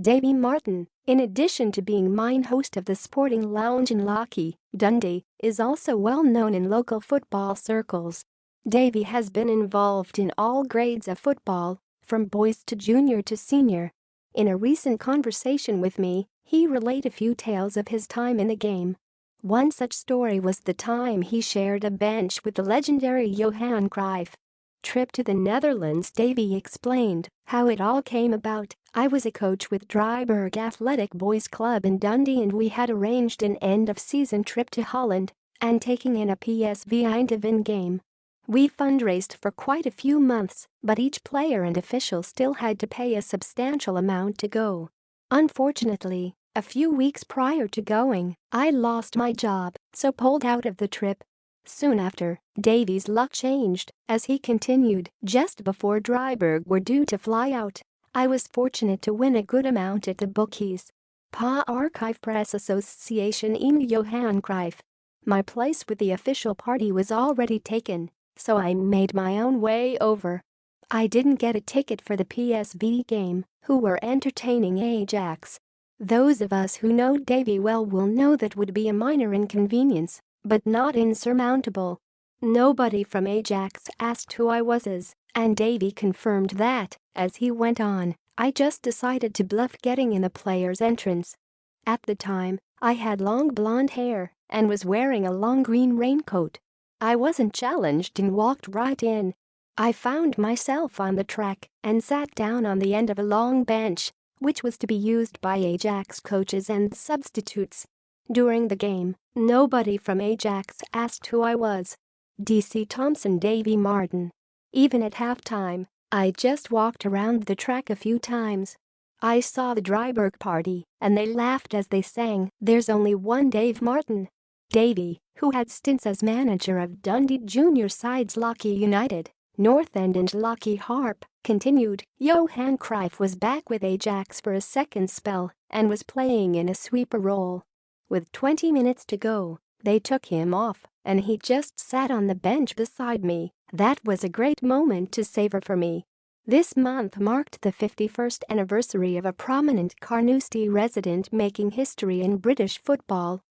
Davie Martin, in addition to being main host of the Sporting Lounge in Lochee, Dundee, is also well known in local football circles. Davie has been involved in all grades of football, from boys to junior to senior. In a recent conversation with me, he relayed a few tales of his time in the game. One such story was the time he shared a bench with the legendary Johan Cruyff. Trip to the Netherlands. Davie explained how it all came about. "I was a coach with Dryburgh Athletic Boys Club in Dundee and we had arranged an end-of-season trip to Holland and taking in a PSV Eindhoven game. We fundraised for quite a few months, but each player and official still had to pay a substantial amount to go. Unfortunately, a few weeks prior to going, I lost my job, so pulled out of the trip. Soon after, Davie's luck changed, as he continued, just before Dryburgh were due to fly out. I was fortunate to win a good amount at the bookies. Pa Archive Press Association email Johan Cruyff. My place with the official party was already taken, so I made my own way over. I didn't get a ticket for the PSV game, who were entertaining Ajax. Those of us who know Davie well will know that would be a minor inconvenience, but not insurmountable. Nobody from Ajax asked who I was, and Davie confirmed that, as he went on, I just decided to bluff getting in the player's entrance. At the time, I had long blonde hair and was wearing a long green raincoat. I wasn't challenged and walked right in. I found myself on the track and sat down on the end of a long bench, which was to be used by Ajax coaches and substitutes. During the game, nobody from Ajax asked who I was. DC Thompson. Davie Martin. Even at halftime, I just walked around the track a few times. I saw the Dryburgh party, and they laughed as they sang, "There's only one Dave Martin." Davie, who had stints as manager of Dundee junior sides Ex-Lochee United, North End and Lochee Harp, continued, Johan Cruyff was back with Ajax for a second spell and was playing in a sweeper role. With 20 minutes to go, they took him off, and he just sat on the bench beside me. That was a great moment to savor for me. This month marked the 51st anniversary of a prominent Carnoustie resident making history in British football.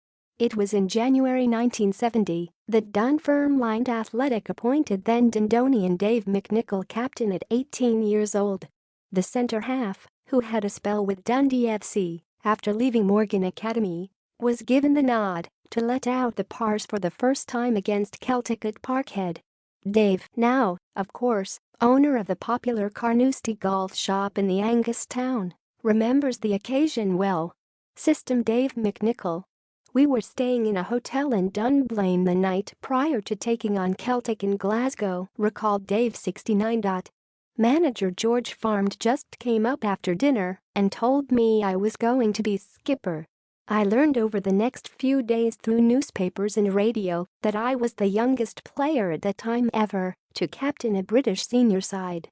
It was in January 1970 that Dunfermline Athletic appointed then Dundonian Dave McNichol captain at 18 years old. The centre-half, who had a spell with Dundee FC after leaving Morgan Academy, was given the nod to let out the Pars for the first time against Celtic at Parkhead. Dave, now, of course, owner of the popular Carnoustie golf shop in the Angus town, remembers the occasion well. System Dave McNichol. We were staying in a hotel in Dunblane the night prior to taking on Celtic in Glasgow, recalled Dave 69. Manager George Farmed just came up after dinner and told me I was going to be skipper. I learned over the next few days through newspapers and radio that I was the youngest player at that time ever to captain a British senior side.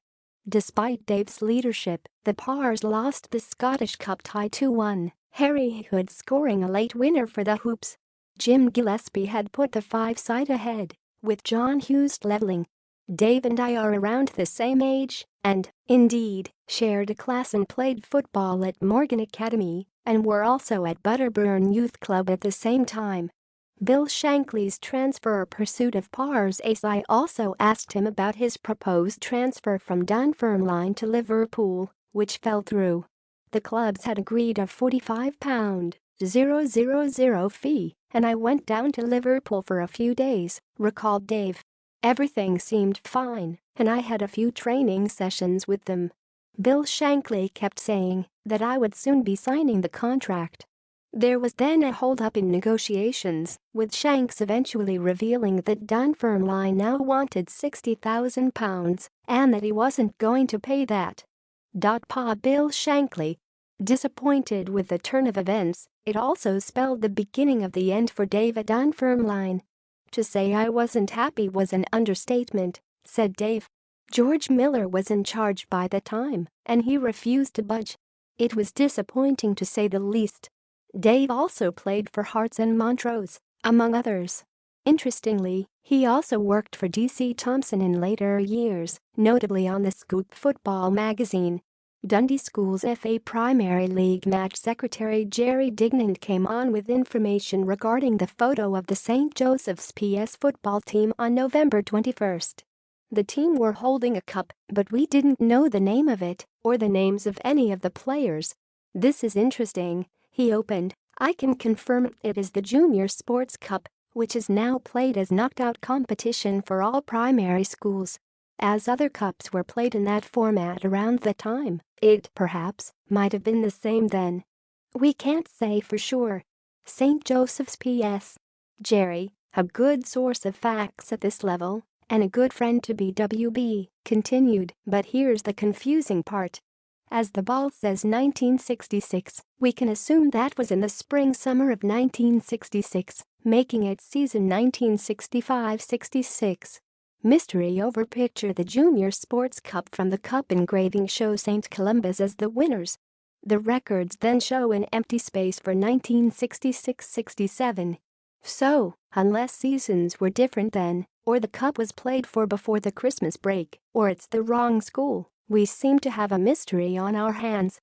Despite Dave's leadership, the Pars lost the Scottish Cup tie 2-1, Harry Hood scoring a late winner for the Hoops. Jim Gillespie had put the five-side ahead, with John Hughes levelling. Dave and I are around the same age and, indeed, shared a class and played football at Morgan Academy and were also at Butterburn Youth Club at the same time. Bill Shankly's transfer pursuit of Pars ace. I also asked him about his proposed transfer from Dunfermline to Liverpool, which fell through. The clubs had agreed a £45,000 fee, and I went down to Liverpool for a few days, recalled Dave. Everything seemed fine, and I had a few training sessions with them. Bill Shankly kept saying that I would soon be signing the contract. There was then a hold-up in negotiations, with Shanks eventually revealing that Dunfermline now wanted £60,000 and that he wasn't going to pay that. Pa Bill Shankly. Disappointed with the turn of events, it also spelled the beginning of the end for Dave at Dunfermline. To say I wasn't happy was an understatement, said Dave. George Miller was in charge by the time, and he refused to budge. It was disappointing to say the least. Dave also played for Hearts and Montrose, among others. Interestingly, he also worked for DC Thompson in later years, notably on the Scoop football magazine. Dundee Schools FA Premier League match secretary Jerry Dignant came on with information regarding the photo of the St. Joseph's PS football team on November 21. The team were holding a cup, but we didn't know the name of it or the names of any of the players. This is interesting, he opened. I can confirm it is the Junior Sports Cup, which is now played as knockout competition for all primary schools. As other cups were played in that format around the time, it perhaps might have been the same then. We can't say for sure. St. Joseph's PS. Jerry, a good source of facts at this level, and a good friend to BWB, continued, but here's the confusing part. As the ball says 1966, we can assume that was in the spring-summer of 1966, making it season 1965-66. Mystery over picture. The Junior Sports Cup from the cup engraving shows St. Columba's as the winners. The records then show an empty space for 1966-67. So, unless seasons were different then, or the cup was played for before the Christmas break, or it's the wrong school, we seem to have a mystery on our hands.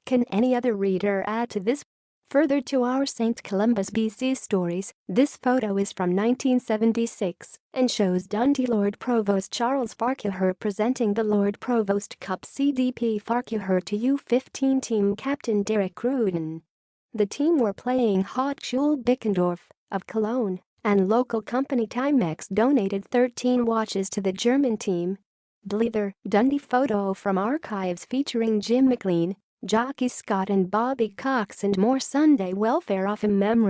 Can any other reader add to this? Further to our St. Columba's BC stories, this photo is from 1976 and shows Dundee Lord Provost Charles Farquhar presenting the Lord Provost Cup CDP Farquhar to U15 team captain Derek Cruden. The team were playing Hochschule Bickendorf of Cologne, and local company Timex donated 13 watches to the German team. Bleether, Dundee photo from archives featuring Jim McLean, Jockey Scott and Bobby Cox and more. Sunday welfare of in memory.